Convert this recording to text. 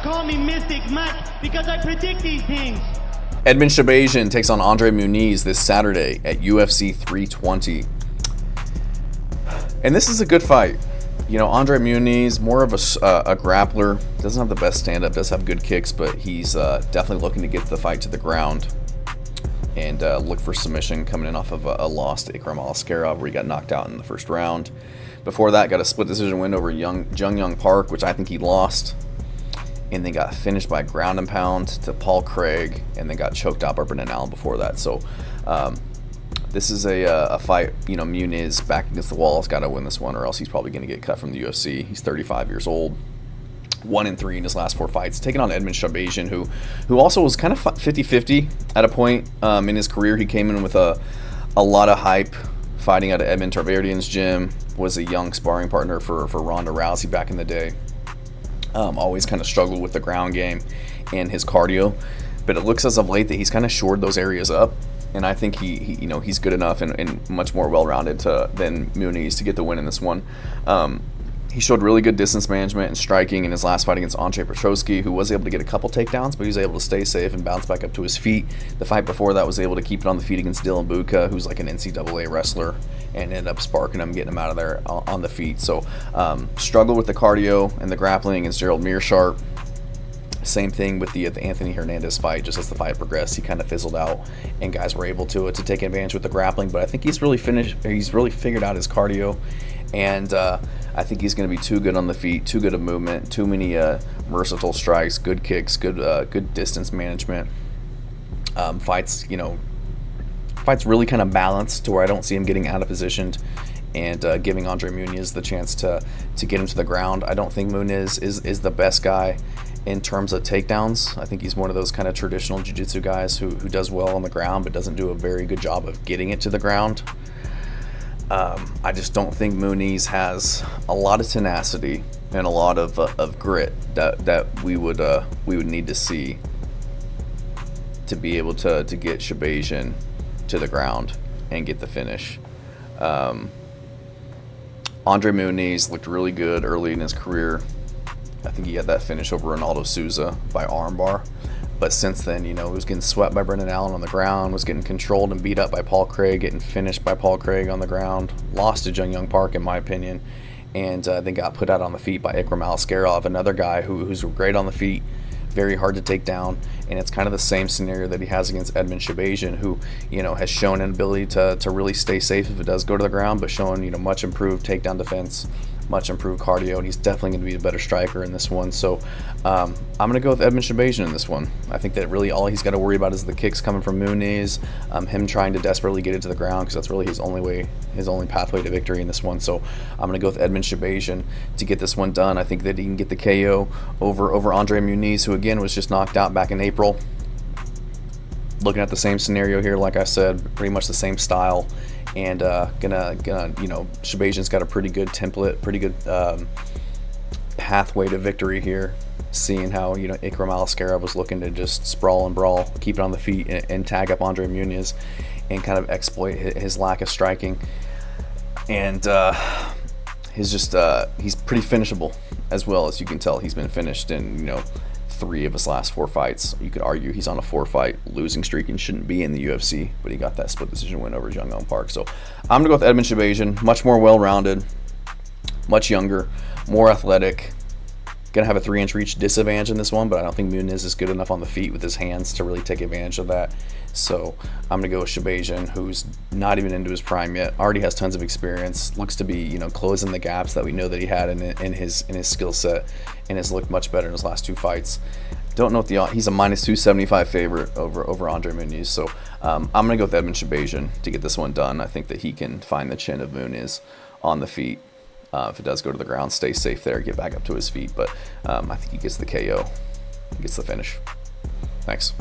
call me Mystic Mike because I predict these things. Edmen Shahbazyan takes on Andre Muniz this Saturday at UFC 320. And this is a good fight. You know, Andre Muniz, more of a grappler, doesn't have the best stand-up, does have good kicks, but he's definitely looking to get the fight to the ground and look for submission, coming in off of a loss to Ikram Alaskarov, where he got knocked out in the first round. Before that, got a split decision win over Jung Young Park, which I think he lost, and then got finished by ground and pound to Paul Craig, and then got choked out by Brendan Allen before that. So this is a fight, you know, Muniz back against the wall has got to win this one, or else he's probably going to get cut from the UFC. He's 35 years old, 1-3 in his last 4 fights, taking on Edmen Shahbazyan, who also was kind of 50-50 at a point in his career. He came in with a lot of hype, fighting out of Edmond Tarverdyan's gym, was a young sparring partner for Ronda Rousey back in the day. Always kind of struggled with the ground game and his cardio, but it looks as of late that he's kind of shored those areas up, and I think he you know, he's good enough and much more well-rounded than Muniz to get the win in this one. He showed really good distance management and striking in his last fight against Jiří Procházka, who was able to get a couple takedowns, but he was able to stay safe and bounce back up to his feet. The fight before that was able to keep it on the feet against Dylan Buka, who's like an NCAA wrestler, and ended up sparking him, getting him out of there on the feet. So struggled with the cardio and the grappling against Gerald Meerschaert. Same thing with the Anthony Hernandez fight. Just as the fight progressed, he kind of fizzled out, and guys were able to take advantage with the grappling. But I think he's really figured out his cardio, and I think he's going to be too good on the feet, too good of movement, too many versatile strikes, good kicks, good distance management. Fights really kind of balanced to where I don't see him getting out of position and giving Andre Muniz the chance to get him to the ground. I don't think Muniz is the best guy in terms of takedowns. I think he's one of those kind of traditional jiu-jitsu guys who does well on the ground but doesn't do a very good job of getting it to the ground. I just don't think Muniz has a lot of tenacity and a lot of grit that we would need to see to be able to get Shahbazyan to the ground and get the finish. Andre Muniz looked really good early in his career. I think he had that finish over Ronaldo Souza by armbar. But since then, you know, he was getting swept by Brendan Allen on the ground, was getting controlled and beat up by Paul Craig, getting finished by Paul Craig on the ground, lost to Jung Young Park, in my opinion, and then got put out on the feet by Ikram Alaskarov, another guy who's great on the feet, very hard to take down, and it's kind of the same scenario that he has against Edmen Shahbazyan, who, you know, has shown an ability to really stay safe if it does go to the ground, but showing, you know, much improved takedown defense, much improved cardio, and he's definitely going to be a better striker in this one. So I'm going to go with Edmen Shahbazyan in this one. I think that really all he's got to worry about is the kicks coming from Muniz, him trying to desperately get it to the ground, because that's really his only pathway to victory in this one. So I'm going to go with Edmen Shahbazyan to get this one done. I think that he can get the KO over Andre Muniz, who again was just knocked out back in April. Looking at the same scenario here, like I said, pretty much the same style, and gonna you know, Shahbazyan's got a pretty good template, pretty good pathway to victory here. Seeing how, you know, Ikram Alaskarov was looking to just sprawl and brawl, keep it on the feet, and tag up Andre Muniz, and kind of exploit his lack of striking, and he's pretty finishable as well. As you can tell, he's been finished in, you know, 3 of his last 4 fights. You could argue he's on a 4-fight losing streak and shouldn't be in the UFC, but he got that split decision win over Jung Young Park. So I'm gonna go with Edmen Shahbazyan, much more well-rounded, much younger, more athletic. Gonna have a 3-inch reach disadvantage in this one, but I don't think Muniz is good enough on the feet with his hands to really take advantage of that. So I'm gonna go with Shahbazyan, who's not even into his prime yet, already has tons of experience, looks to be, you know, closing the gaps that we know that he had in his skill set, and has looked much better in his last 2 fights. Don't know what he's a -275 favorite over Andre Muniz. So I'm gonna go with Edmen Shahbazyan to get this one done. I think that he can find the chin of Muniz on the feet. If it does go to the ground, stay safe there, get back up to his feet. But I think he gets the KO, he gets the finish. Thanks.